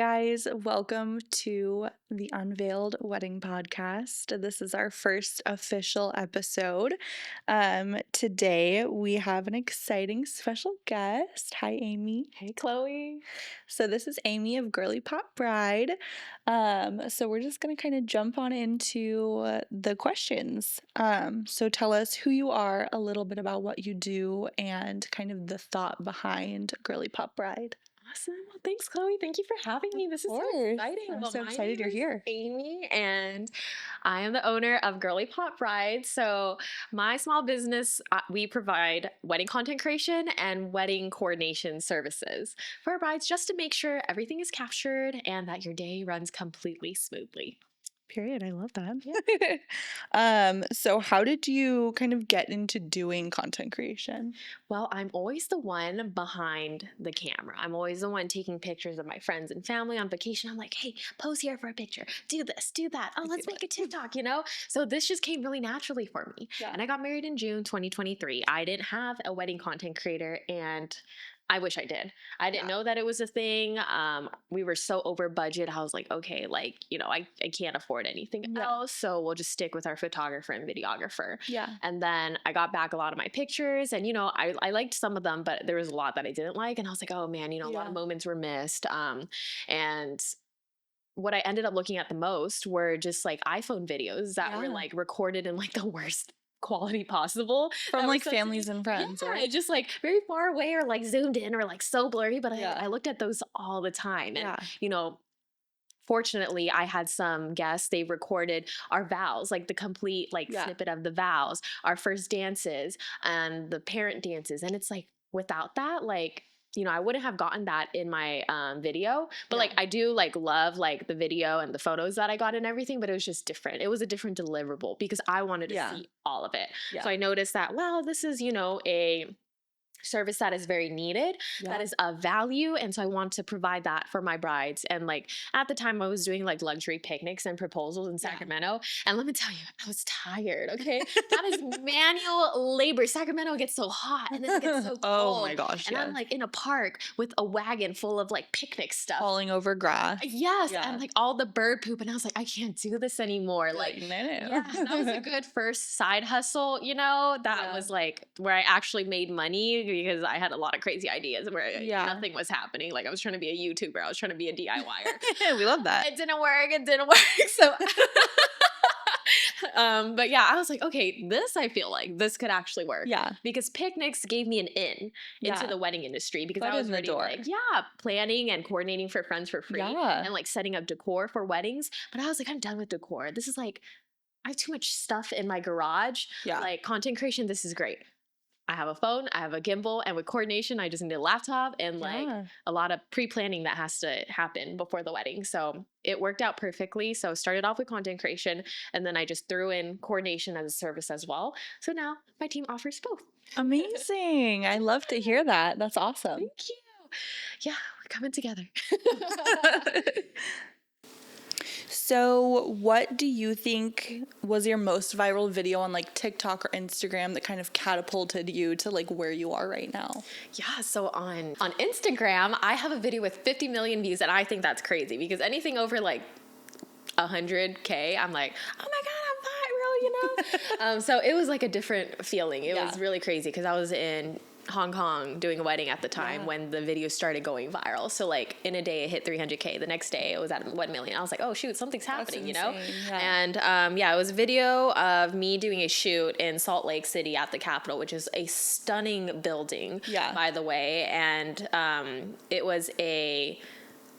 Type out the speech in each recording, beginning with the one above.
guys, welcome to the Unveiled Wedding Podcast. This is our first official episode. Today we have an exciting special guest. Hi, Amy. Hey, Chloe. So this is Amy of Girly Pop Bride. So we're just going to kind of jump on into the questions. So tell us who you are, a little bit about what you do, and kind of the thought behind Girly Pop Bride. Awesome. Well, thanks, Chloe. Thank you for having me. This is so exciting. I'm well, so my excited name you're is here. Amy, and I am the owner of Girly Pop Bride. So my small business, we provide wedding content creation and wedding coordination services for our brides just to make sure everything is captured and that your day runs completely smoothly. Period. I love that. Yeah. So how did you kind of get into doing content creation? Well, I'm always the one behind the camera. I'm always the one taking pictures of my friends and family on vacation. I'm like, hey, pose here for a picture. Do this, do that. Oh, let's make a TikTok, So this just came really naturally for me. Yeah. And I got married in June 2023. I didn't have a wedding content creator, and I wish I did. I didn't know that it was a thing. We were so over budget. I was like, okay, I can't afford anything else. So we'll just stick with our photographer and videographer. Yeah. And then I got back a lot of my pictures, and, I liked some of them, but there was a lot that I didn't like. And I was like, oh man, a lot of moments were missed. And what I ended up looking at the most were just like iPhone videos that were like recorded in like the worst quality possible from like families and friends, right? Just like very far away or like zoomed in or like so blurry, but I looked at those all the time. And fortunately I had some guests, they recorded our vows, like the complete snippet of the vows, our first dances and the parent dances, and it's like without that, I wouldn't have gotten that in my video, but I do love the video and the photos that I got and everything, but it was just different. It was a different deliverable because I wanted to see all of it. So I noticed that, this is, a service that is very needed, that is of value, and so I want to provide that for my brides. And at the time I was doing luxury picnics and proposals in Sacramento, and let me tell you, I was tired. Okay, that is manual labor. Sacramento gets so hot and then it gets so cold. Oh my gosh. And I'm in a park with a wagon full of picnic stuff, falling over grass. Yes. And all the bird poop, and I was like, I can't do this anymore. No. Yeah, that was a good first side hustle, that was where I actually made money, because I had a lot of crazy ideas where nothing was happening. I was trying to be a YouTuber. I was trying to be a DIYer. We love that. It didn't work. So, but yeah, I was like, okay, I feel like this could actually work. Yeah. Because picnics gave me an in into the wedding industry, because I was already planning and coordinating for friends for free and setting up decor for weddings. But I was like, I'm done with decor. This is I have too much stuff in my garage. Yeah. Content creation, this is great. I have a phone, I have a gimbal, and with coordination, I just need a laptop and a lot of pre-planning that has to happen before the wedding. So it worked out perfectly. So started off with content creation, and then I just threw in coordination as a service as well. So now my team offers both. Amazing. I love to hear that. That's awesome. Thank you. Yeah, we're coming together. So what do you think was your most viral video on TikTok or Instagram that kind of catapulted you to where you are right now? Yeah, so on Instagram, I have a video with 50 million views, and I think that's crazy, because anything over 100K, I'm like, oh my God, I'm viral, So it was a different feeling. It was really crazy, because I was in Hong Kong doing a wedding at the time when the video started going viral. So in a day it hit 300K. The next day it was at 1 million. I was like, oh shoot, something's happening, Yeah. And it was a video of me doing a shoot in Salt Lake City at the Capitol, which is a stunning building, by the way. And it was a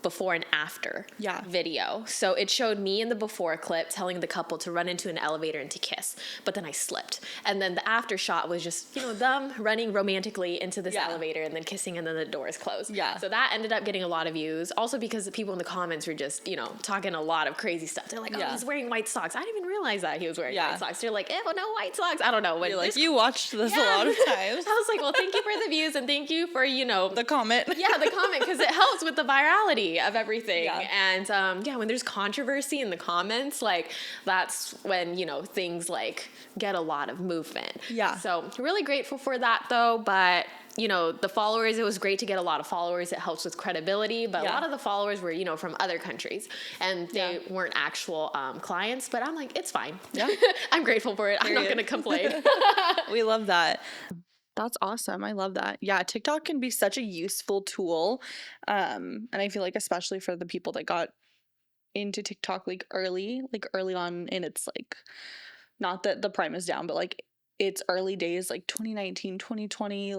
before and after video. So it showed me in the before clip telling the couple to run into an elevator and to kiss, but then I slipped. And then the after shot was just, them running romantically into this elevator and then kissing, and then the doors closed. Yeah. So that ended up getting a lot of views. Also because the people in the comments were just, talking a lot lot of crazy stuff. They're like, oh, he's wearing white socks. I didn't even realize that he was wearing white socks. They're like, oh, no white socks. I don't know. You're like, you watched this a lot of times. I was like, well, thank you for the views, and thank you for, the comment. The comment, because it helps with the virality of everything. And when there's controversy in the comments, that's when, things get a lot of movement. So really grateful for that though. But the followers, it was great to get a lot of followers. It helps with credibility, but a lot of the followers were, from other countries, and they weren't actual clients, but I'm like, it's fine. Yeah. I'm grateful for it. I'm not going to complain. We love that. That's awesome. I love that. Yeah, TikTok can be such a useful tool. And I feel like especially for the people that got into TikTok early on, and it's not that the prime is down, but it's early days, 2019, 2020,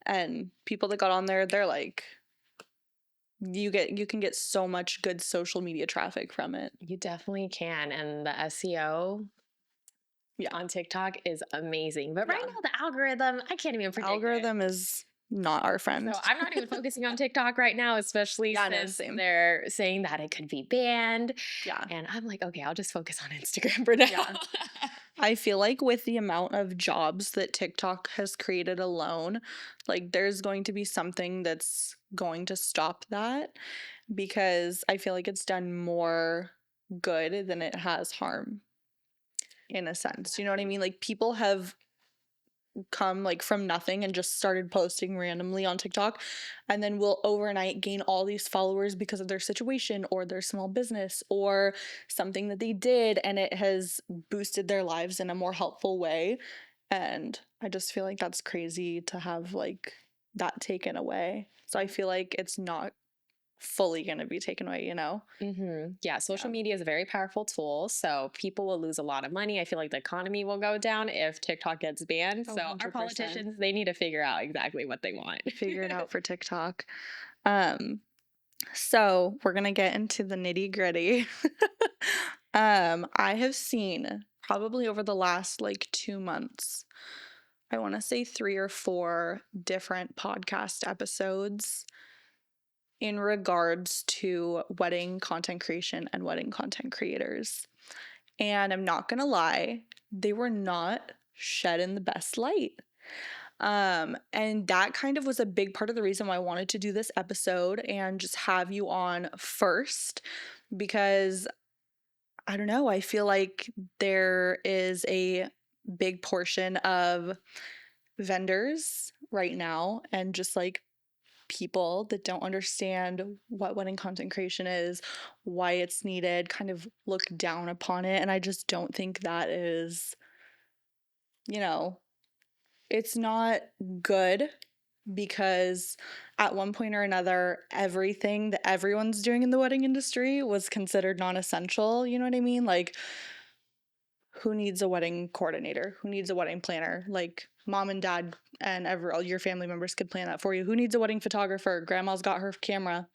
and people that got on there, they're you can get so much good social media traffic from it. You definitely can. And the SEO on TikTok is amazing. But right now the algorithm, I can't even predict algorithm is not our friend. So I'm not even focusing on TikTok right now, especially since they're saying that it could be banned. Yeah. And I'm like, okay, I'll just focus on Instagram for now. Yeah. I feel like with the amount of jobs that TikTok has created alone, there's going to be something that's going to stop that, because I feel like it's done more good than it has harm, in a sense. You know what I mean? People have come from nothing and just started posting randomly on TikTok, and then will overnight gain all these followers because of their situation or their small business or something that they did, and it has boosted their lives in a more helpful way. And I just feel like that's crazy to have that taken away. So I feel like it's not fully going to be taken away, Mm-hmm. Yeah, social media is a very powerful tool, so people will lose a lot of money. I feel like the economy will go down if TikTok gets banned. So 100%. Our politicians, they need to figure out exactly what they want. Figure it out for TikTok. So we're going to get into the nitty gritty. I have seen probably over the last 2 months, I want to say 3 or 4 different podcast episodes in regards to wedding content creation and wedding content creators. And I'm not going to lie, they were not shed in the best light. And that kind of was a big part of the reason why I wanted to do this episode and just have you on first, because I don't know, I feel like there is a big portion of vendors right now and just people that don't understand what wedding content creation is, why it's needed, kind of look down upon it. And I just don't think that is, it's not good, because at one point or another, everything that everyone's doing in the wedding industry was considered non-essential. You know what I mean? Who needs a wedding coordinator? Who needs a wedding planner? Mom and dad and all your family members could plan that for you. Who needs a wedding photographer? Grandma's got her camera.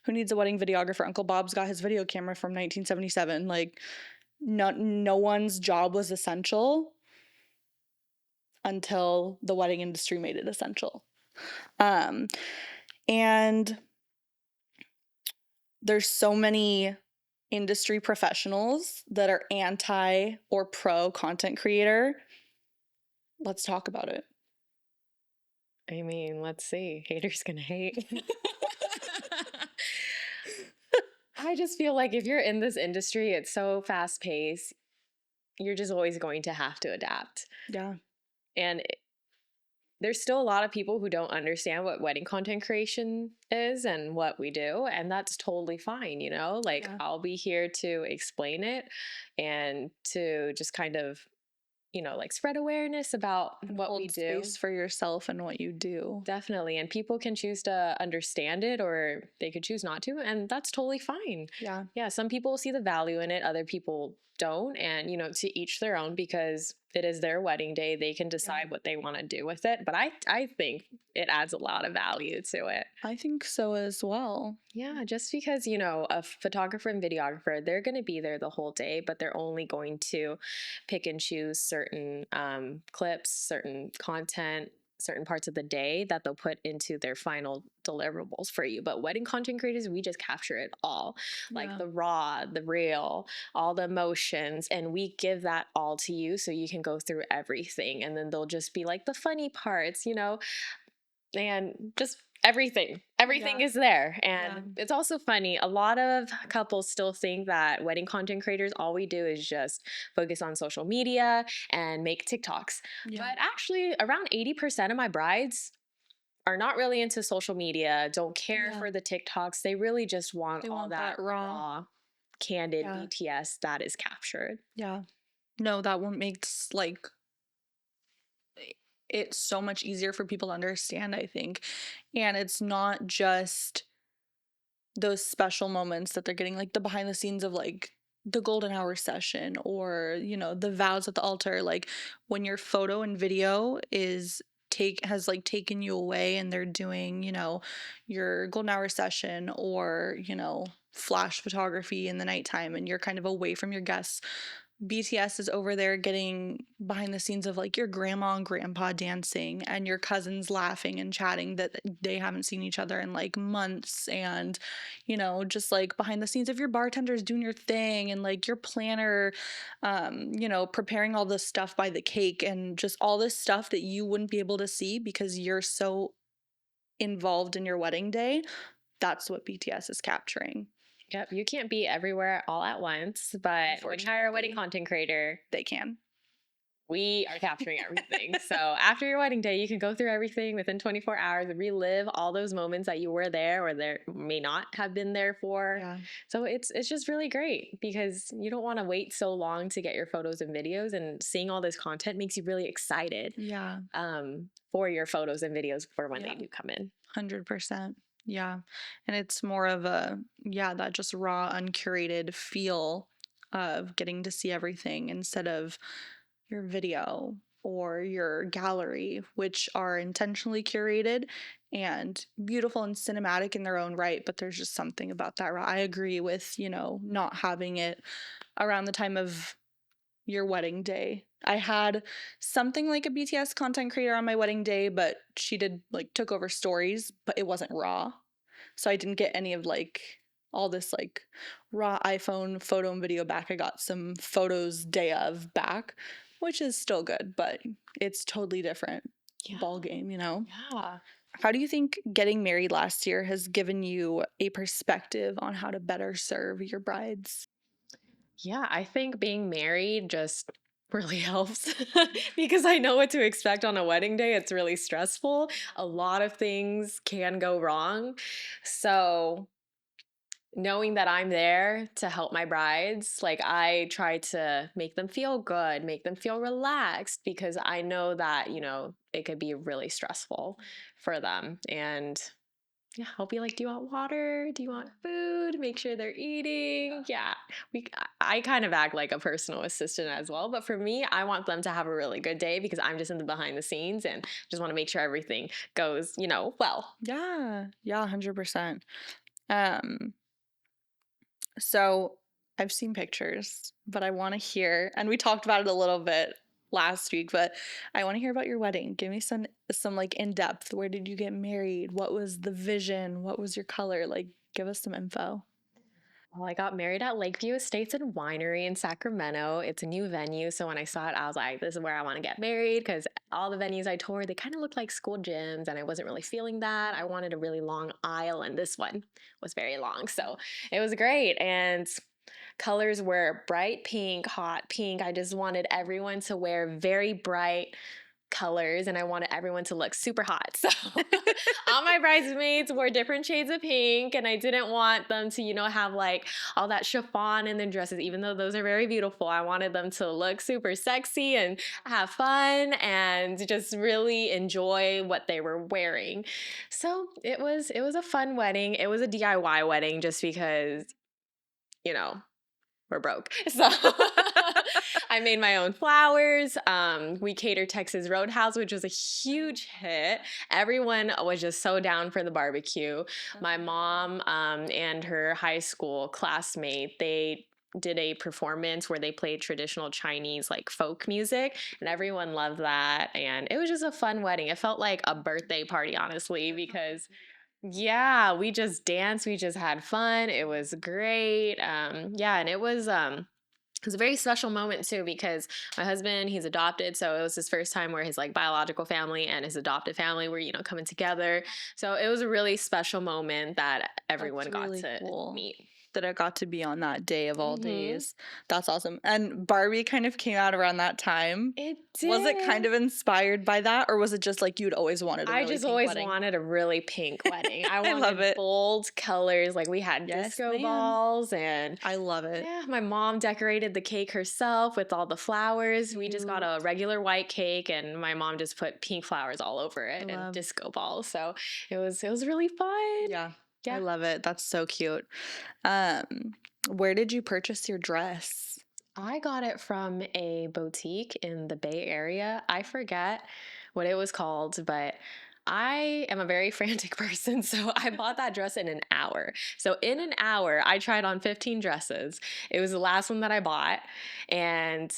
Who needs a wedding videographer? Uncle Bob's got his video camera from 1977. No one's job was essential until the wedding industry made it essential. And there's so many industry professionals that are anti or pro content creator. Let's talk about it. I mean, let's see. Haters gonna hate. I just feel like if you're in this industry, it's so fast paced. You're just always going to have to adapt. Yeah. And there's still a lot of people who don't understand what wedding content creation is and what we do. And that's totally fine, I'll be here to explain it and to just kind of, spread awareness about what we do. Space for yourself and what you do. Definitely. And people can choose to understand it, or they could choose not to. And that's totally fine. Yeah. Yeah. Some people see the value in it. Other people don't. And, to each their own, because it is their wedding day. They can decide what they want to do with it. But I think it adds a lot of value to it. I think so as well. Yeah, just because, a photographer and videographer, they're going to be there the whole day, but they're only going to pick and choose certain clips, certain content, certain parts of the day that they'll put into their final deliverables for you. But wedding content creators, we just capture it all, the raw, the real, all the emotions, and we give that all to you so you can go through everything. And then they'll just be the funny parts, and just everything is there. And it's also funny, a lot of couples still think that wedding content creators, all we do is just focus on social media and make TikToks. But actually around 80% of my brides are not really into social media, don't care for the TikToks. They really just want They all want that that raw. raw, candid Yeah. BTS that is captured. Yeah. No, that one makes like it's so much easier for people to understand, I think. And it's not just those special moments that they're getting, like the behind the scenes of like the golden hour session or, you know, the vows at the altar. Like when your photo and video has like taken you away and they're doing, you know, your golden hour session or, you know, flash photography in the nighttime and you're kind of away from your guests. BTS is over there getting behind the scenes of like your grandma and grandpa dancing and your cousins laughing and chatting that they haven't seen each other in like months, and you know, just like behind the scenes of your bartenders doing your thing and like your planner you know, preparing all this stuff by the cake and just all this stuff that you wouldn't be able to see because you're so involved in your wedding day. That's what BTS is capturing. Yep, you can't be everywhere all at once, but when you hire a wedding content creator, They can. we are capturing everything. So after your wedding day, you can go through everything within 24 hours and relive all those moments that you were there or there may not have been there for. Yeah. So it's just really great because you don't want to wait so long to get your photos and videos, and seeing all this content makes you really excited. Yeah. For your photos and videos for when they do come in. 100%. Yeah. And it's more of a, that just raw, uncurated feel of getting to see everything instead of your video or your gallery, which are intentionally curated and beautiful and cinematic in their own right. But there's just something about that. I agree with, you know, not having it around the time of your wedding day. I had something like a BTS content creator on my wedding day, but she did like took over stories, but it wasn't raw. So I didn't get any of like all this like raw iPhone photo and video back. I got some photos day of back, which is still good, but it's totally different ball game, you know? Yeah. How do you think getting married last year has given you a perspective on how to better serve your brides? Yeah, I think being married just really helps because I know what to expect on a wedding day. It's really stressful. A lot of things can go wrong. So, knowing that I'm there to help my brides, like I try to make them feel good, make them feel relaxed because I know that, you know, it could be really stressful for them. And yeah, I'll be like, do you want water? Do you want food? Make sure they're eating. Yeah, I kind of act like a personal assistant as well. But for me, I want them to have a really good day because I'm just in the behind the scenes and just want to make sure everything goes, you know, well. Yeah, 100%. Um, so I've seen pictures, but I want to hear, and we talked about it a little bit last week, but I want to hear about your wedding. Give me some like in depth. Where did you get married? What was the vision? What was your color? Like, give us some info. Well, I got married at Lakeview Estates and Winery in Sacramento. It's a new venue. So when I saw it, I was like, this is where I want to get married because all the venues I toured, they kind of looked like school gyms and I wasn't really feeling that. I wanted a really long aisle and this one was very long. So it was great. And colors were bright pink, hot pink. I just wanted everyone to wear very bright colors and I wanted everyone to look super hot. So all my bridesmaids wore different shades of pink and I didn't want them to, you know, have like all that chiffon in their dresses, even though those are very beautiful. I wanted them to look super sexy and have fun and just really enjoy what they were wearing. So it was a fun wedding. It was a DIY wedding just because, you know, we're broke. So I made my own flowers. We catered Texas Roadhouse, which was a huge hit. Everyone was just so down for the barbecue. My mom and her high school classmate, they did a performance where they played traditional Chinese like folk music and everyone loved that. And it was just a fun wedding. It felt like a birthday party, honestly, because yeah, we just danced. We just had fun. It was great. And it was a very special moment too because my husband, he's adopted, so it was his first time where his like biological family and his adopted family were, you know, coming together. So it was a really special moment that everyone got to meet. that it got to be on that day of all Mm-hmm. days. That's awesome. And Barbie kind of came out around that time. It did. Was it kind of inspired by that, or was it just like you'd always wanted a I really just pink always wedding? wanted a really pink wedding. I I love wanted it. bold colors. Like we had Yes, disco ma'am. balls, and I love it. yeah, my mom decorated the cake herself with all the flowers. We just got a regular white cake, and my mom just put pink flowers all over it and disco balls. So it was really fun. Yeah. Yeah. I love it. That's so cute. Where did you purchase your dress? I got it from a boutique in the Bay Area. I forget what it was called, but I am a very frantic person, so I bought that dress in an hour. So in an hour, I tried on 15 dresses. It was the last one that I bought, and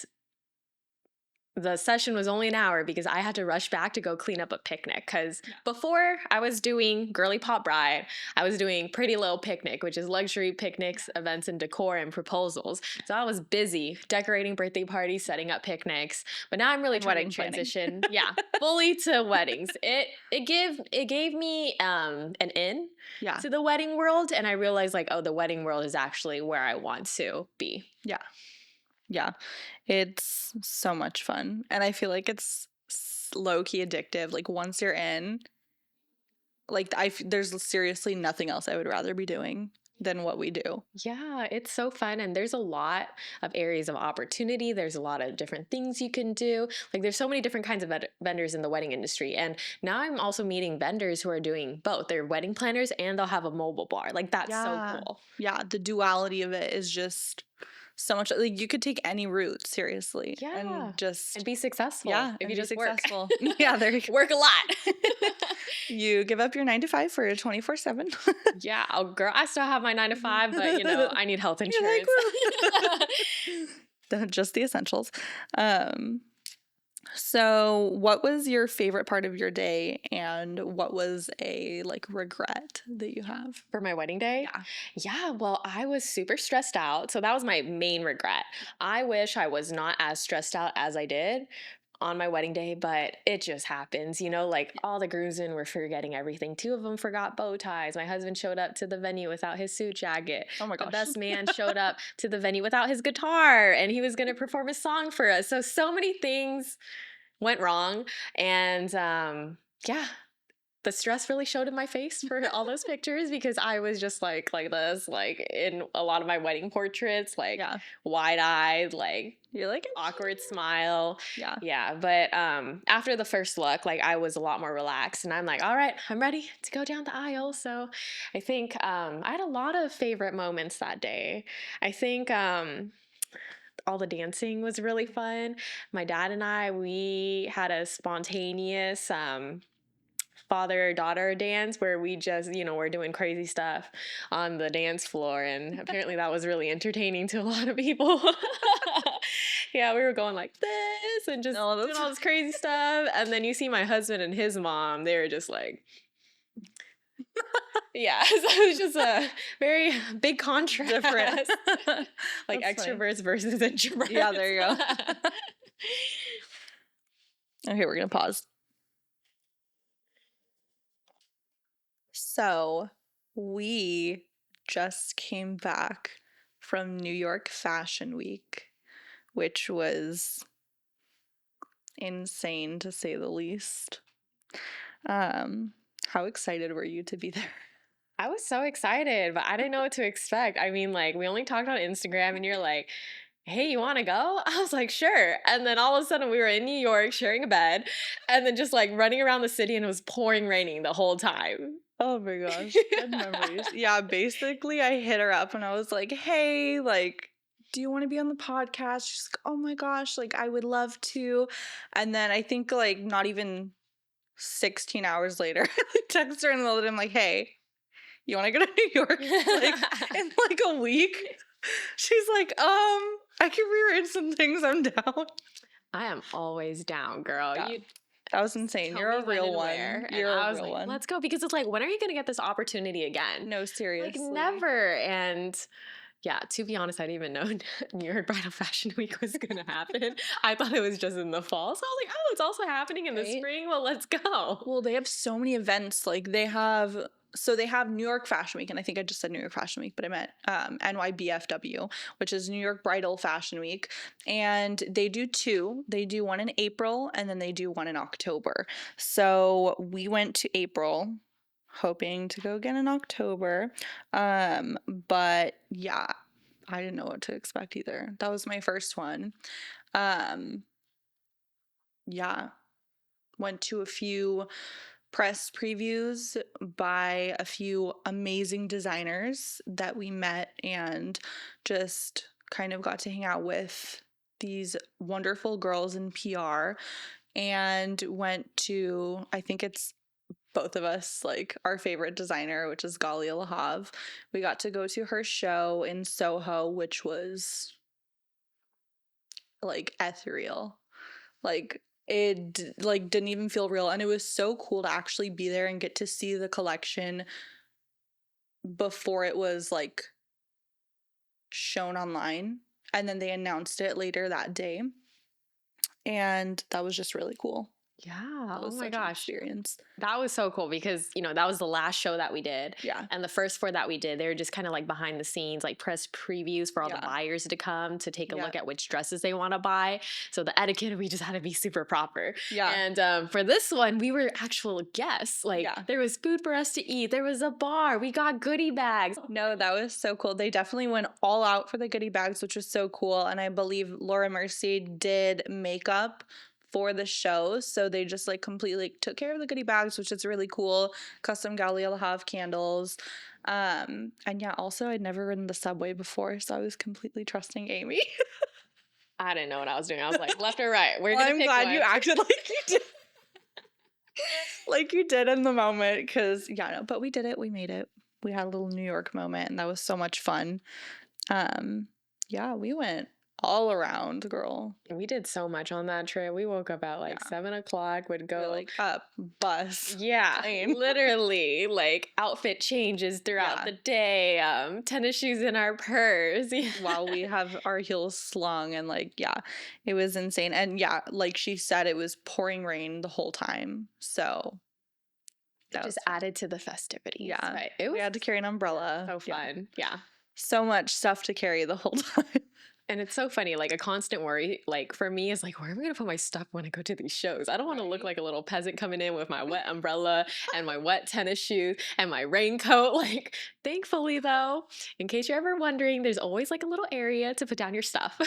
the session was only an hour because I had to rush back to go clean up a picnic. Because before I was doing Girly Pop Bride, I was doing Pretty Little Picnic, which is luxury picnics, events, and decor and proposals. So I was busy decorating birthday parties, setting up picnics. But now I'm really trying to transition, fully to weddings. It gave me an in to the wedding world, and I realized like, oh, the wedding world is actually where I want to be. Yeah, it's so much fun. And I feel like it's low-key addictive. Like, once you're in, like, there's seriously nothing else I would rather be doing than what we do. Yeah, it's so fun. And there's a lot of areas of opportunity. There's a lot of different things you can do. Like, there's so many different kinds of vendors in the wedding industry. And now I'm also meeting vendors who are doing both. They're wedding planners and they'll have a mobile bar. Like, that's so cool. Yeah, the duality of it is just so much. Like, you could take any route, seriously. Yeah. And be successful. Yeah, if you just successful. Yeah, there you go. Work a lot. You give up your 9 to 5 for a 24/7. Yeah, oh girl, I still have my 9 to 5, but you know, I need health insurance. Just the essentials. So what was your favorite part of your day, and what was a like regret that you have for my wedding day? Yeah, well, I was super stressed out. So that was my main regret. I wish I was not as stressed out as I did on my wedding day, but it just happens, you know, like all the groomsmen were forgetting everything. 2 of them forgot bow ties. My husband showed up to the venue without his suit jacket. Oh my gosh. The best man showed up to the venue without his guitar, and he was going to perform a song for us. So many things went wrong. And the stress really showed in my face for all those pictures, because I was just like this, like in a lot of my wedding portraits, like wide-eyed, like you're like awkward smile. Yeah. But after the first look, like I was a lot more relaxed, and I'm like, all right, I'm ready to go down the aisle. So I think I had a lot of favorite moments that day. I think all the dancing was really fun. My dad and I, we had a spontaneous father-daughter dance where we just, you know, we're doing crazy stuff on the dance floor, and apparently that was really entertaining to a lot of people. Yeah, we were going like this and just doing all this crazy stuff, and then you see my husband and his mom, they were just like yeah, so it was just a very big contrast. Different. Like extroverts versus introverts. Yeah, there you go. Okay, we're gonna pause. So we just came back from New York Fashion Week, which was insane to say the least. How excited were you to be there? I was so excited, but I didn't know what to expect. I mean, like, we only talked on Instagram, and you're like, hey, you want to go? I was like, sure. And then all of a sudden we were in New York sharing a bed, and then just like running around the city, and it was raining the whole time. Oh my gosh, good memories. Yeah, basically I hit her up and I was like, hey, like, do you want to be on the podcast? She's like, oh my gosh, like, I would love to. And then I think like not even 16 hours later, I text her in the middle of the day, I'm like, hey, you want to go to New York like in like a week? She's like, I can rearrange some things, I'm down. I am always down, girl. Yeah. That was insane. You're a real one. You're a real one. Let's go, because it's like, when are you going to get this opportunity again? No, seriously. Like, never. And yeah, to be honest, I didn't even know New York Bridal Fashion Week was going to happen. I thought it was just in the fall. So I was like, oh, it's also happening in the spring? Well, let's go. Well, they have so many events. Like, they have so they have New York Fashion Week, and I think I just said New York Fashion Week, but I meant NYBFW, which is New York Bridal Fashion Week. And they do two. They do one in April, and then they do one in October. So we went to April, hoping to go again in October. But yeah, I didn't know what to expect either. That was my first one. Yeah, went to a few press previews by a few amazing designers that we met and just kind of got to hang out with these wonderful girls in PR, and went to, I think it's both of us, like our favorite designer, which is Galia Lahav. We got to go to her show in Soho, which was like ethereal. Like it like didn't even feel real, and it was so cool to actually be there and get to see the collection before it was like shown online, and then they announced it later that day, and that was just really cool. Yeah. That was Oh my such an gosh. experience. That was so cool because, that was the last show that we did. Yeah. And the first four that we did, they were just kind of like behind the scenes, like press previews for all the buyers to come to take a look at which dresses they want to buy. So the etiquette, we just had to be super proper. Yeah. And for this one, we were actual guests. Like there was food for us to eat. There was a bar. We got goodie bags. No, that was so cool. They definitely went all out for the goodie bags, which was so cool. And I believe Laura Mercier did makeup for the show, so they just like completely took care of the goodie bags, which is really cool. Custom Galia Lahav candles, and yeah, also I'd never ridden the subway before, so I was completely trusting Amy. I didn't know what I was doing. I was like, left or right? We're gonna I'm pick glad one. you acted like you did. Like you did in the moment, because but we did it. We made it. We had a little New York moment, and that was so much fun. Yeah, we went all around, girl. We did so much on that trip. We woke up at like 7 o'clock, would go like up, bus, plane. Literally like outfit changes throughout the day, tennis shoes in our purse while we have our heels slung, and like it was insane. And like she said, it was pouring rain the whole time, so that just added to the festivities. Right? We had to carry an umbrella. So fun. So much stuff to carry the whole time. And it's so funny, like a constant worry, like for me, is like, where am I going to put my stuff when I go to these shows? I don't want to look like a little peasant coming in with my wet umbrella and my wet tennis shoes and my raincoat. Like, thankfully, though, in case you're ever wondering, there's always like a little area to put down your stuff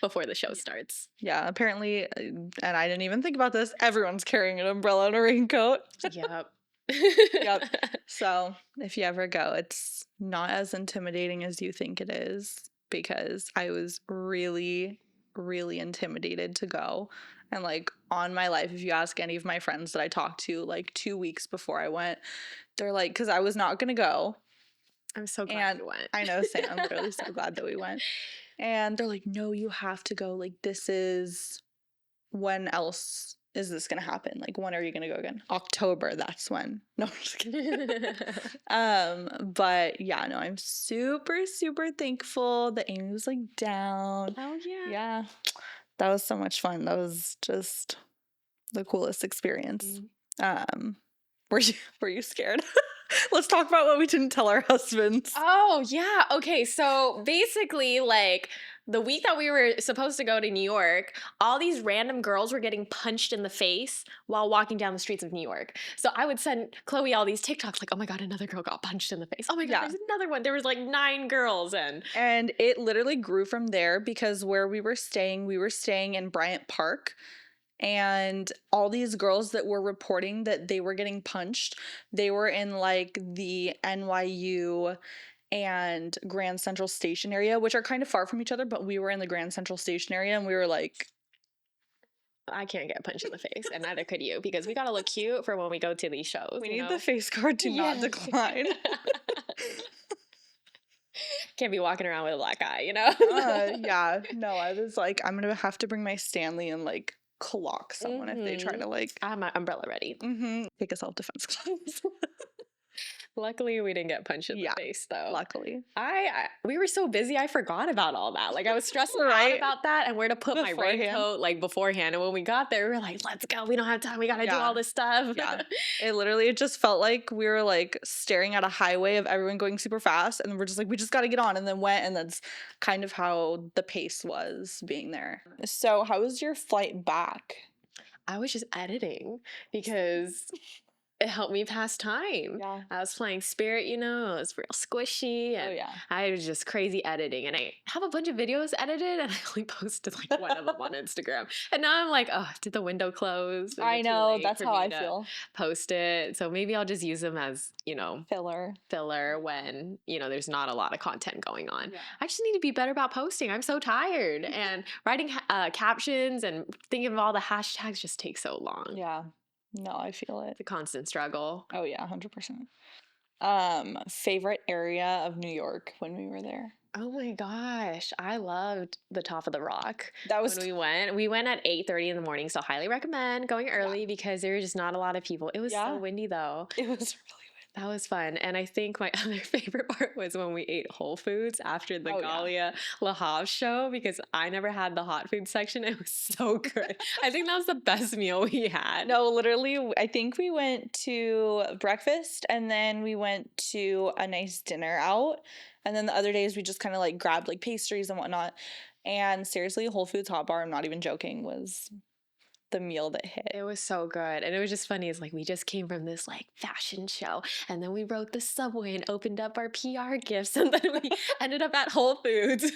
before the show starts. Yeah, apparently, and I didn't even think about this, everyone's carrying an umbrella and a raincoat. Yep. Yep. So if you ever go, it's not as intimidating as you think it is, because I was really, really intimidated to go. And like on my life, if you ask any of my friends that I talked to like 2 weeks before I went, they're like, because I was not going to go. I'm so glad you went. I know, Sam. I'm really so glad that we went. And they're like, no, you have to go. Like, this is, when else is this going to happen? Like, when are you going to go again? October, that's when. No, I'm just kidding. But yeah, no, I'm super, super thankful that Amy was like down. Oh, yeah. Yeah. That was so much fun. That was just the coolest experience. Were you scared? Let's talk about what we didn't tell our husbands. Oh, yeah. Okay. So basically, like, the week that we were supposed to go to New York, all these random girls were getting punched in the face while walking down the streets of New York. So I would send Chloe all these TikToks like, oh my God, another girl got punched in the face. Oh my God, there's another one. There was like 9 girls. And it literally grew from there, because where we were staying in Bryant Park. And all these girls that were reporting that they were getting punched, they were in like the NYU and Grand Central Station area, which are kind of far from each other, but we were in the Grand Central Station area, and we were like, I can't get punched in the face, and neither could you, because we gotta look cute for when we go to these shows. We need the face guard to not decline. Can't be walking around with a black eye, Yeah. No, I was like, I'm gonna have to bring my Stanley and like clock someone if they try to like. I have my umbrella ready. Take a self-defense class. Luckily, we didn't get punched in the face, though. Luckily. We were so busy, I forgot about all that. Like, I was stressing out about that and where to put my raincoat, like, beforehand. And when we got there, we were like, let's go. We don't have time. We got to do all this stuff. Yeah. It just felt like we were, like, staring at a highway of everyone going super fast. And we're just like, we just got to get on. And then went. And that's kind of how the pace was being there. So how was your flight back? I was just editing because it helped me pass time. Yeah. I was playing Spirit, you know, it was real squishy. And I was just crazy editing. And I have a bunch of videos edited and I only posted like one of them on Instagram. And now I'm like, oh, did the window close? I know, that's how I feel. Post it. So maybe I'll just use them as, you know, filler when, you know, there's not a lot of content going on. Yeah. I just need to be better about posting. I'm so tired. And writing captions and thinking of all the hashtags just takes so long. Yeah. No, I feel it. It's a constant struggle. Oh, yeah, 100%. Favorite area of New York when we were there? Oh my gosh, I loved the Top of the Rock. That was when we went. We went at 8:30 in the morning, so highly recommend going early because there were just not a lot of people. It was so windy though. It was really that was fun. And I think my other favorite part was when we ate Whole Foods after the Galia La Havre show because I never had the hot food section. It was so good. I think that was the best meal we had. No, literally, I think we went to breakfast and then we went to a nice dinner out. And then the other days we just kind of like grabbed like pastries and whatnot. And seriously, Whole Foods Hot Bar, I'm not even joking, was the meal that hit. It was so good. And it was just funny. It's like we just came from this like fashion show and then we rode the subway and opened up our PR gifts and then we ended up at Whole Foods.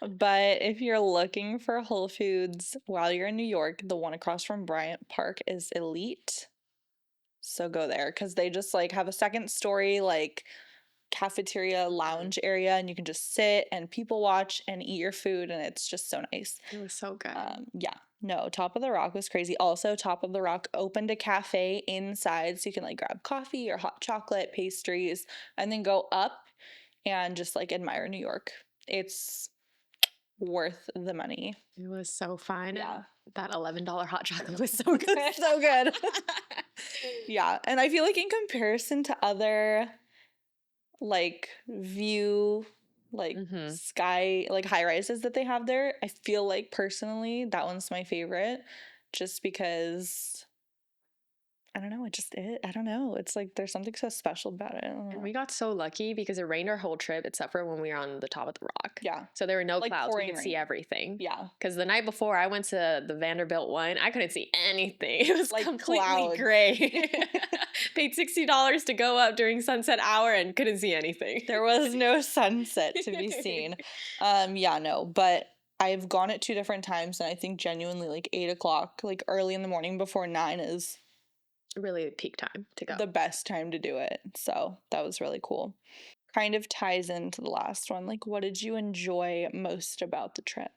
But if you're looking for Whole Foods while you're in New York, the one across from Bryant Park is elite. So go there because they just like have a second story like cafeteria lounge area and you can just sit and people watch and eat your food and it's just so nice. It was so good. Yeah. No, Top of the Rock was crazy. Also, Top of the Rock opened a cafe inside so you can like grab coffee or hot chocolate, pastries, and then go up and just like admire New York. It's worth the money. It was so fun. Yeah. That $11 hot chocolate was so good. So good. Yeah. And I feel like in comparison to other like view like sky like high rises that they have there, I feel like personally that one's my favorite just because I don't know, I don't know, it's like there's something so special about it. And we got so lucky because it rained our whole trip except for when we were on the Top of the Rock. Yeah. So there were no like clouds. We could see everything. Yeah. Because the night before I went to the Vanderbilt one, I couldn't see anything. It was like completely gray. Paid $60 to go up during sunset hour and couldn't see anything. There was no sunset to be seen. Yeah, no, but I've gone at 2 different times and I think genuinely like 8 o'clock, like early in the morning before 9 is really peak time to go. The best time to do it. So that was really cool. Kind of ties into the last one. Like, what did you enjoy most about the trip?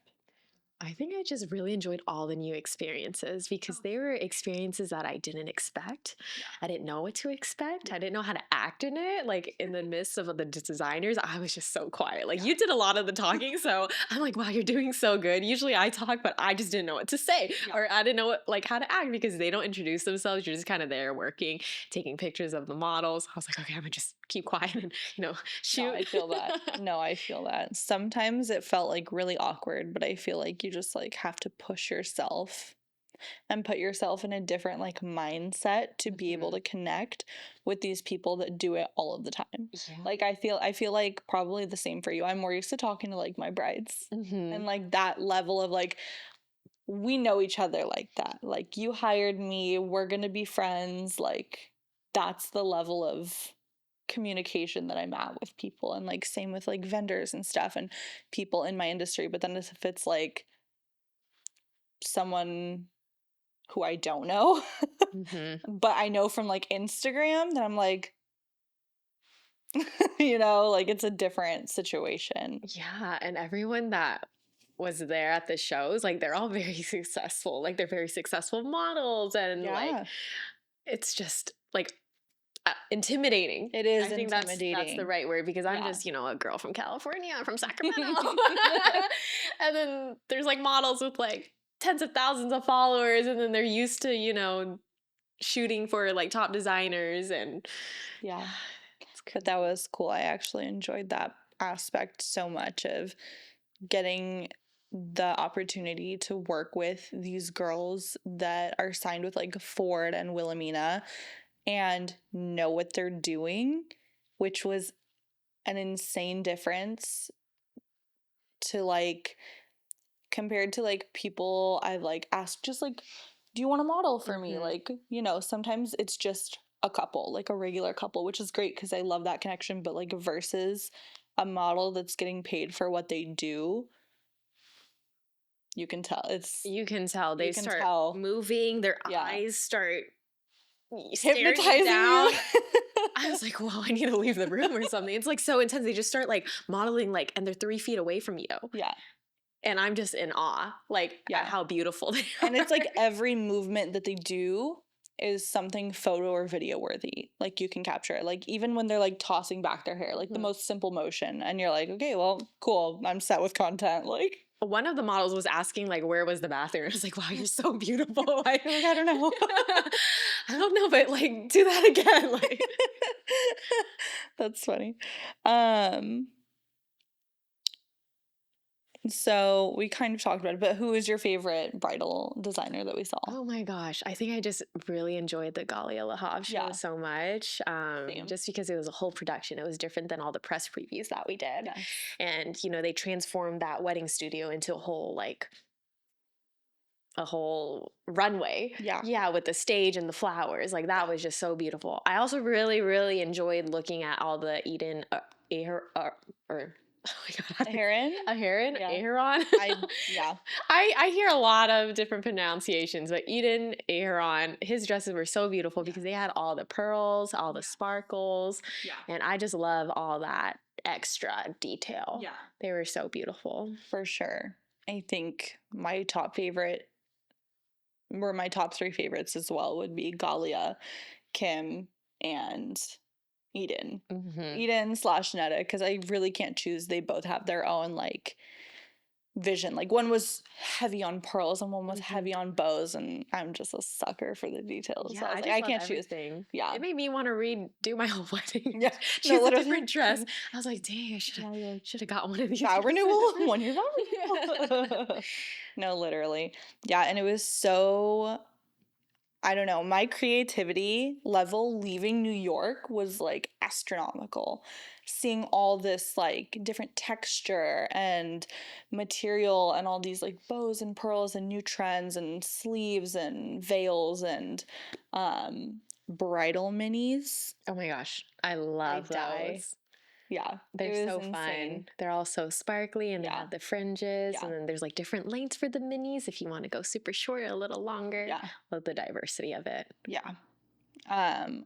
I think I just really enjoyed all the new experiences because they were experiences that I didn't expect. I didn't know what to expect. I didn't know how to act in it. Like in the midst of the designers, I was just so quiet. Like you did a lot of the talking. So I'm like, wow, you're doing so good. Usually I talk, but I just didn't know what to say or I didn't know what, like how to act because they don't introduce themselves. You're just kind of there working, taking pictures of the models. I was like, okay, I'm gonna just keep quiet and, you know, shoot. No, I feel that. No, I feel that. Sometimes it felt like really awkward, but I feel like you just like have to push yourself and put yourself in a different like mindset to be able to connect with these people that do it all of the time. Yeah. Like I feel like probably the same for you. I'm more used to talking to like my brides and like that level of like we know each other like that. Like you hired me, we're going to be friends. Like that's the level of communication that I'm at with people and like same with like vendors and stuff and people in my industry. But then if it's like someone who I don't know but I know from like Instagram, then I'm like you know, like it's a different situation. Yeah, and everyone that was there at the shows, like they're all very successful. Like they're very successful models and like it's just like intimidating. It is. I think intimidating. That's the right word because I'm just, you know, a girl from California, I'm from Sacramento. And then there's like models with like tens of thousands of followers and then they're used to, you know, shooting for like top designers and yeah. But that was cool. I actually enjoyed that aspect so much of getting the opportunity to work with these girls that are signed with like Ford and Wilhelmina and know what they're doing, which was an insane difference to like compared to like people I've like asked just like, do you want to model for me? Like, you know, sometimes it's just a couple, like a regular couple, which is great because I love that connection, but like versus a model that's getting paid for what they do, you can tell You can tell they can start tell. moving, their Yeah. eyes start staring you Hypnotizing down. you. I was like, "Whoa, I need to leave the room or something." It's like so intense. They just start like modeling, like, and they're 3 feet away from you, Yeah. and I'm just in awe, like, at Yeah. how beautiful they are. And it's like every movement that they do is something photo or video worthy. Like you can capture it. Like even when they're like tossing back their hair, like the most simple motion. And you're like, okay, well, cool. I'm set with content. Like One of the models was asking, like, where was the bathroom? I was like, wow, you're so beautiful. Like, I don't know. I don't know, but like, do that again. Like, That's funny. So we kind of talked about it, but who is your favorite bridal designer that we saw? oh my gosh, I think I just really enjoyed the Galia Lahav show Yeah. so much. Same. Just because it was a whole production. It was different than all the press previews that we did. Yes. And, you know, they transformed that wedding studio into a whole runway. Yeah. Yeah, with the stage and the flowers. Like that was just so beautiful. I also really, really enjoyed looking at all the Eden or oh my god, A heron? a heron, Yeah. Aheron. Yeah. I hear a lot of different pronunciations, but Eden Aheron, his dresses were so beautiful because they had all the pearls, all the sparkles, and I just love all that extra detail. Yeah. They were so beautiful. For sure. I think my top 3 favorites as well would be Galia, Kim, and Eden. Eden/Netta, because I really can't choose. They both have their own like vision. Like one was heavy on pearls and one was heavy on bows, and I'm just a sucker for the details. Yeah, so I was like, just I love can't everything. choose. Yeah. It made me want to redo my whole wedding. Yeah. Choose a literally. different dress. I was like, dang, I should have got one of these. Vow dresses. renewal, 1 year vow renewal. No, literally. Yeah, and it was so, I don't know, my creativity level leaving New York was like astronomical. Seeing all this like different texture and material and all these like bows and pearls and new trends and sleeves and veils and bridal minis. Oh my gosh, I love those. Yeah, They're so insane. fun. They're all so sparkly and they have the fringes. Yeah. And then there's like different lengths for the minis if you want to go super short or a little longer. Yeah. Love the diversity of it. Yeah.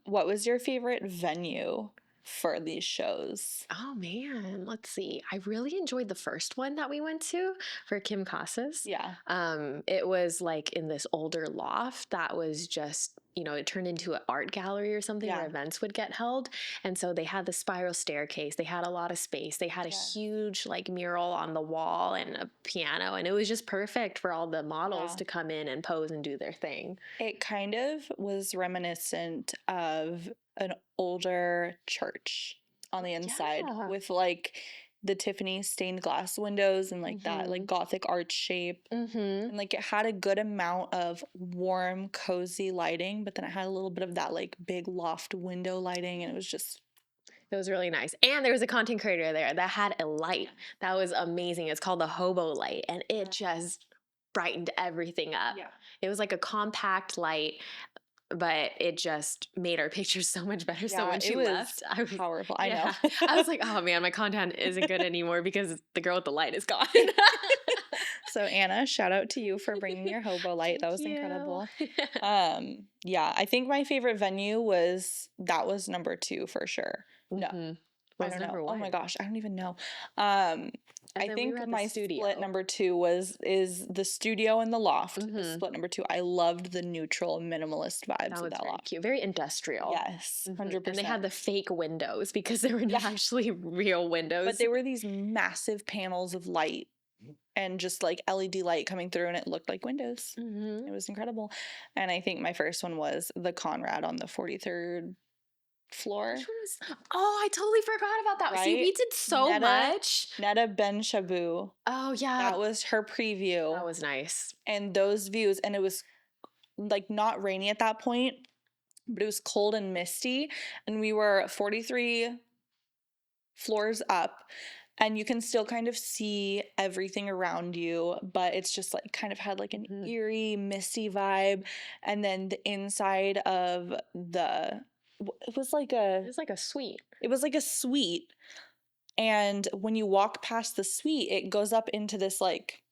What was your favorite venue for these shows? Oh man, let's see. I really enjoyed the first one that we went to for Kim Casas. Yeah. It was like in this older loft that was just, you know, it turned into an art gallery or something where events would get held. And so they had the spiral staircase. They had a lot of space. They had a huge like mural on the wall and a piano. And it was just perfect for all the models to come in and pose and do their thing. It kind of was reminiscent of an older church on the inside with like the Tiffany stained glass windows and like that like Gothic arch shape. And like it had a good amount of warm, cozy lighting, but then it had a little bit of that like big loft window lighting, and it was really nice. And there was a content creator there that had a light that was amazing. It's called the Hobo Light, and it just brightened everything up. Yeah. It was like a compact light, but it just made our pictures so much better. So when she left, I was powerful. I know. I was like, oh man, my content isn't good anymore because the girl with the light is gone. So Anna, shout out to you for bringing your hobo light. That was incredible. Yeah, I think my favorite venue was number 2 for sure. No. I don't know. Oh my gosh, I don't even know. I think my split number 2 is the studio and the loft. Split number 2. I loved the neutral minimalist vibes of that very loft. Cute, very industrial. Yes, 100%. And they had the fake windows because they were not actually real windows. But they were these massive panels of light and just like LED light coming through, and it looked like windows. It was incredible. And I think my first one was the Conrad on the 43rd floor, Which one was? Oh, I totally forgot about that. See, right? we did so much. Netta Ben Shabu. Oh yeah, That was her preview. that was nice. And those views, and it was like not rainy at that point, but it was cold and misty, and we were 43 floors up, and you can still kind of see everything around you, but it's just like kind of had like an eerie, misty vibe. And then the inside of it was like It was like a suite. it was like a suite. And when you walk past the suite, it goes up into this like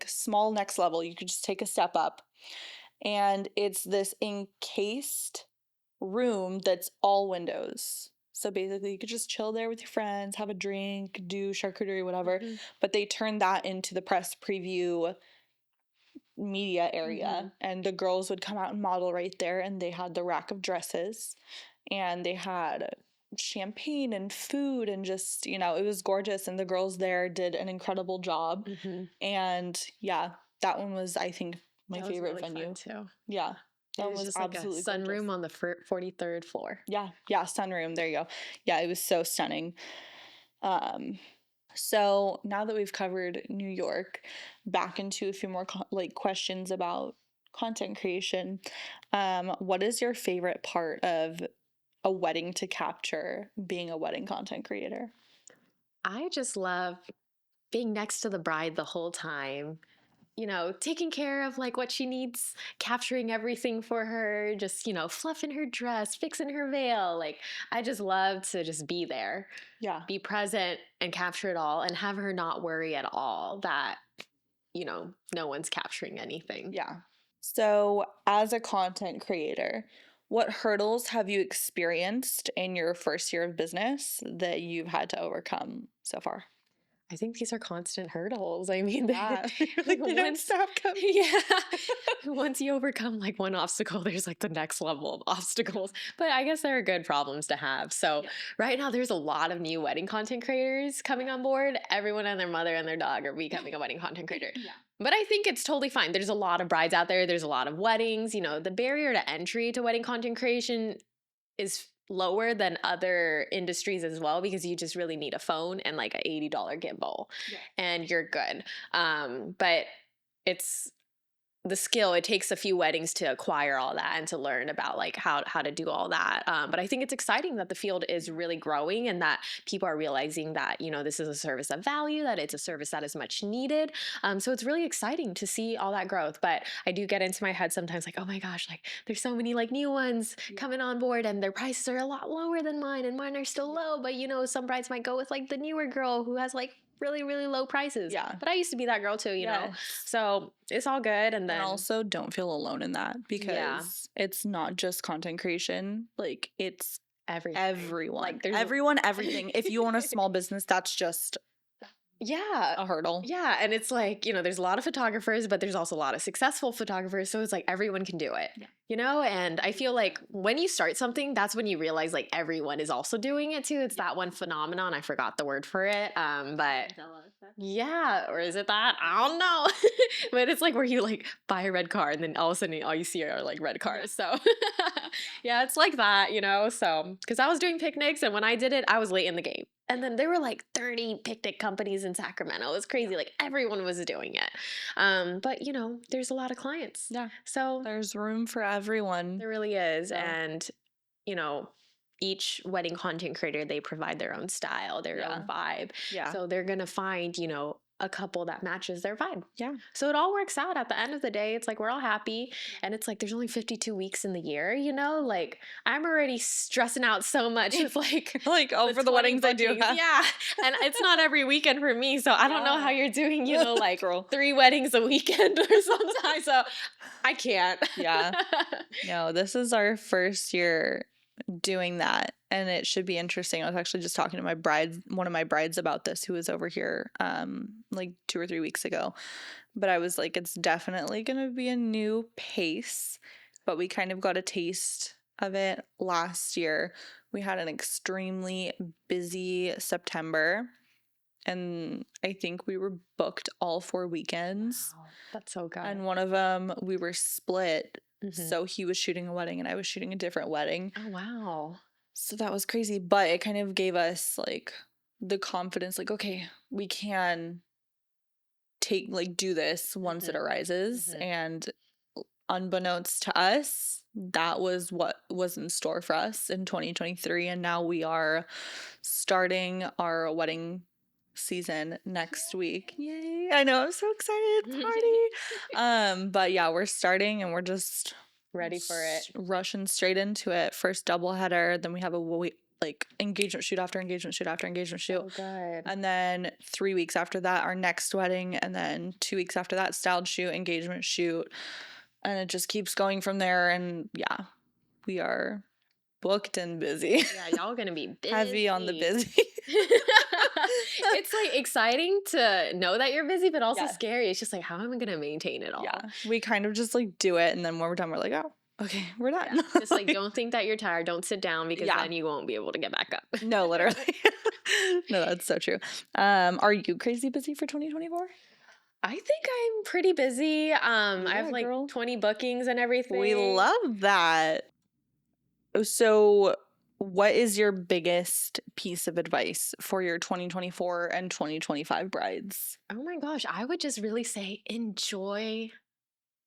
small next level. You could just take a step up. And it's this encased room that's all windows. So basically, you could just chill there with your friends, have a drink, do charcuterie, whatever. But they turned that into the press preview media area. And the girls would come out and model right there. And they had the rack of dresses. And they had champagne and food and just, it was gorgeous. And the girls there did an incredible job. And yeah, that one was, I think, my favorite really venue too. Yeah. That was was just like absolutely a sunroom gorgeous. on the 43rd floor. Yeah, sunroom. There you go. Yeah, it was so stunning. So now that we've covered New York, back into a few more questions about content creation. What is your favorite part of a wedding to capture being a wedding content creator? I just love being next to the bride the whole time. Taking care of like what she needs, capturing everything for her, just, fluffing her dress, fixing her veil. Like, I just love to just be there. Yeah. Be present and capture it all and have her not worry at all that, no one's capturing anything. Yeah. So, as a content creator, what hurdles have you experienced in your first year of business that you've had to overcome so far? I think these are constant hurdles. I mean, they don't stop coming. Yeah. Once you overcome like one obstacle, there's like the next level of obstacles. But I guess they're good problems to have. So right now there's a lot of new wedding content creators coming on board. Everyone and their mother and their dog are becoming a wedding content creator. But I think it's totally fine. There's a lot of brides out there. There's a lot of weddings. The barrier to entry to wedding content creation is lower than other industries as well, because you just really need a phone and like a $80 gimbal and you're good. But it's the skill. It takes a few weddings to acquire all that and to learn about like how to do all that. But I think it's exciting that the field is really growing and that people are realizing that, this is a service of value, that it's a service that is much needed. So it's really exciting to see all that growth. But I do get into my head sometimes like, oh my gosh, like there's so many like new ones coming on board and their prices are a lot lower than mine and mine are still low. But some brides might go with like the newer girl who has like really, really low prices. Yeah. But I used to be that girl too, you know? So it's all good. And then also don't feel alone in that, because it's not just content creation. Like it's everyone. Like there's everyone, everything. If you own a small business, that's just a hurdle. Yeah. And it's like, there's a lot of photographers, but there's also a lot of successful photographers. So it's like everyone can do it, and I feel like when you start something, that's when you realize like everyone is also doing it too. It's that one phenomenon. I forgot the word for it. But yeah, or is it that? I don't know. But it's like where you like buy a red car and then all of a sudden all you see are like red cars. So yeah, it's like that, so because I was doing picnics and when I did it, I was late in the game. And then there were like 30 picnic companies in Sacramento. It was crazy. Like everyone was doing it. But there's a lot of clients. Yeah. So there's room for everyone. There really is. So. And, each wedding content creator, they provide their own style, their own vibe. Yeah. So they're going to find, a couple that matches their vibe. Yeah. So it all works out at the end of the day. It's like we're all happy. And it's like there's only 52 weeks in the year, like I'm already stressing out so much with like over the weddings bookings. I do have. Yeah. And it's not every weekend for me. So I don't know how you're doing, like 3 weddings a weekend or something. So I can't. Yeah. No, this is our first year doing that, and it should be interesting. I was actually just talking to one of my brides about this, who was over here like 2 or 3 weeks ago, but I was like, it's definitely gonna be a new pace, but we kind of got a taste of it last year. We had an extremely busy September, and I think we were booked all 4 weekends. Wow, that's so good. And one of them we were split. So he was shooting a wedding and I was shooting a different wedding. Oh, wow. So that was crazy, but it kind of gave us like the confidence, like, okay, we can do this once it arises. And unbeknownst to us, that was what was in store for us in 2023. And now we are starting our wedding season next week. Yay. I know, I'm so excited. Party. But yeah, we're starting and we're just ready for it. Rushing straight into it. First double header, then we have a engagement shoot after engagement shoot after engagement shoot. Oh, good. And then 3 weeks after that, our next wedding. And then 2 weeks after that, styled shoot, engagement shoot. And it just keeps going from there. And yeah, we are booked and busy. Yeah, y'all gonna be busy. Heavy on the busy. It's like exciting to know that you're busy, but also scary. It's just like, how am I gonna maintain it all? Yeah, we kind of just like do it. And then when we're done, we're like, oh, okay, we're done. Yeah. Just like, don't think that you're tired. Don't sit down because then you won't be able to get back up. No, literally. No, that's so true. Are you crazy busy for 2024? I think I'm pretty busy. I have like 20 bookings and everything. We love that. So what is your biggest piece of advice for your 2024 and 2025 brides? Oh my gosh, I would just really say enjoy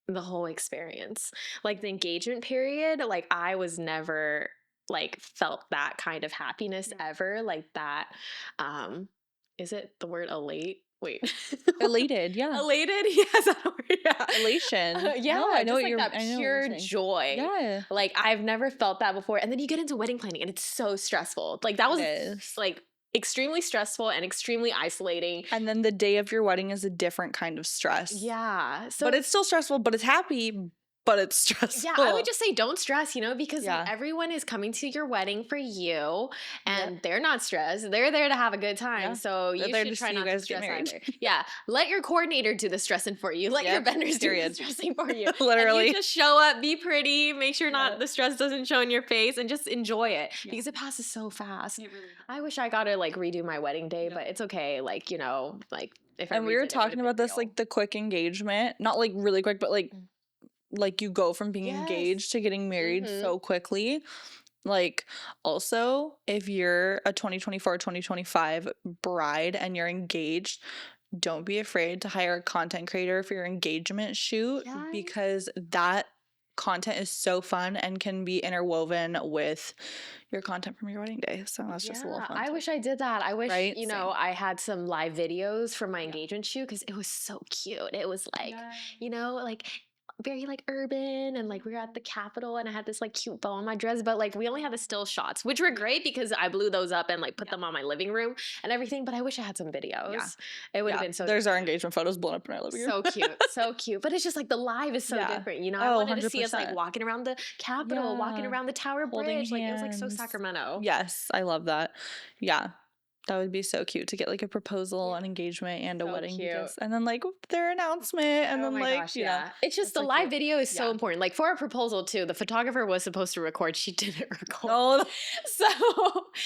the whole experience. Like the engagement period, like I was never like felt that kind of happiness ever. Like that, is it the word elate? Wait. Elated, yeah. Elated? Yes, that word, yeah. Elation. Yeah, no, I know just what you're that pure joy. Yeah. Like I've never felt that before. And then you get into wedding planning and it's so stressful. Like that was like extremely stressful and extremely isolating. And then the day of your wedding is a different kind of stress. Yeah. So, but it's still stressful, but it's happy, but it's stressful. Yeah, I would just say don't stress, because everyone is coming to your wedding for you and they're not stressed. They're there to have a good time. Yeah. So you should try not to stress either. Yeah. Let your coordinator do the stressing for you. Let your vendors do the stressing for you. Literally. And you just show up, be pretty, make sure the stress doesn't show in your face and just enjoy it because it passes so fast. Really I wish I got to like redo my wedding day, but it's okay. Like, if and we were talking about this, like the quick engagement, not like really quick, but like you go from being engaged to getting married so quickly. Like also, if you're a 2024 2025 bride and you're engaged, don't be afraid to hire a content creator for your engagement shoot because that content is so fun and can be interwoven with your content from your wedding day. So that's just a little fun. I wish I did that. I wish, I had some live videos from my engagement shoot because it was so cute. It was like, like very like urban and like we were at the Capitol and I had this like cute bow on my dress, but like we only had the still shots, which were great because I blew those up and like put them on my living room and everything. But I wish I had some videos. Yeah. It would have been so. There's our engagement photos blown up in our living room. So cute, so cute. But it's just like the live is so different. I wanted 100%. To see us like walking around the Capitol, walking around the Tower Bridge. Like it was like so Sacramento. Yes, I love that. Yeah. That would be so cute to get like a proposal, an engagement, and a wedding gift. And then like their announcement and then like, gosh, it's just the live video is so important. Like for a proposal too, the photographer was supposed to record. She didn't record. Oh. So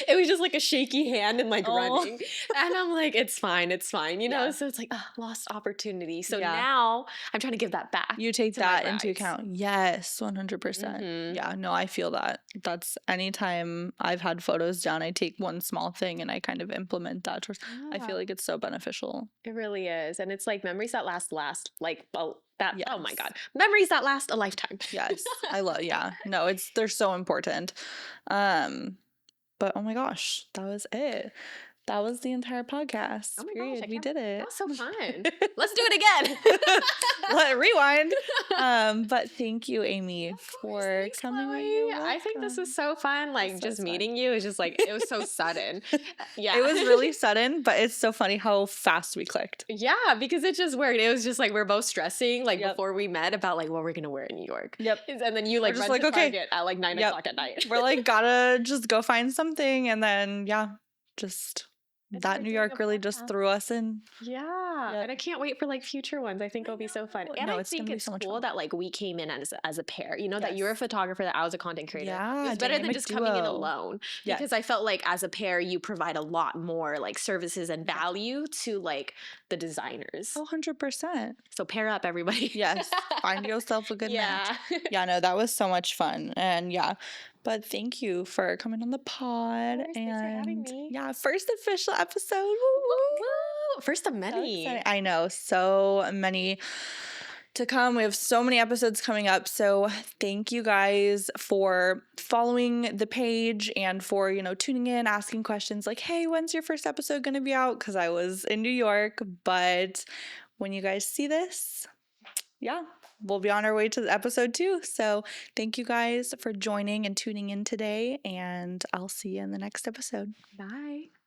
it was just like a shaky hand and like running. And I'm like, it's fine. So it's like, lost opportunity. So now I'm trying to give that back. You take that into account. Yes, 100%. Yeah, no, I feel that. That's anytime I've had photos done, I take one small thing and I kind of implement that. I feel like it's so beneficial. It really is. And it's like memories that last like oh my God, memories that last a lifetime. Yes. I love, no, they're so important. But oh my gosh, that was it. That was the entire podcast. Oh my period. Gosh, we did it. That was so fun. Let's do it again. Let it rewind. But thank you, Amy, for coming on your welcome. I think this was so fun. Like just meeting you is just like, it was so sudden. Yeah. It was really sudden, but it's so funny how fast we clicked. Yeah, because it just worked. It was just like, we're both stressing like before we met about like what we're going to wear in New York. Yep. And then you like run to Target at like 9 o'clock at night. We're like, gotta just go find something. And then, just... that New York really just threw us in. Yeah. And I can't wait for like future ones. I think it'll be so fun. And I think it's so cool that like we came in as a pair, that you're a photographer, that I was a content creator. Yeah, it's better than just coming in alone. Because I felt like as a pair, you provide a lot more like services and value to like the designers. 100%. So pair up, everybody. Yes. Find yourself a good match. Yeah, no, that was so much fun. And But thank you for coming on the pod. Of course, thanks for having me. Yeah, first official episode. Woo, Woo! First of so many. exciting. I know, so many to come. We have so many episodes coming up. So thank you guys for following the page and for, tuning in, asking questions like, hey, when's your first episode going to be out? Because I was in New York. But when you guys see this, yeah, we'll be on our way to the episode 2. So thank you guys for joining and tuning in today. And I'll see you in the next episode. Bye.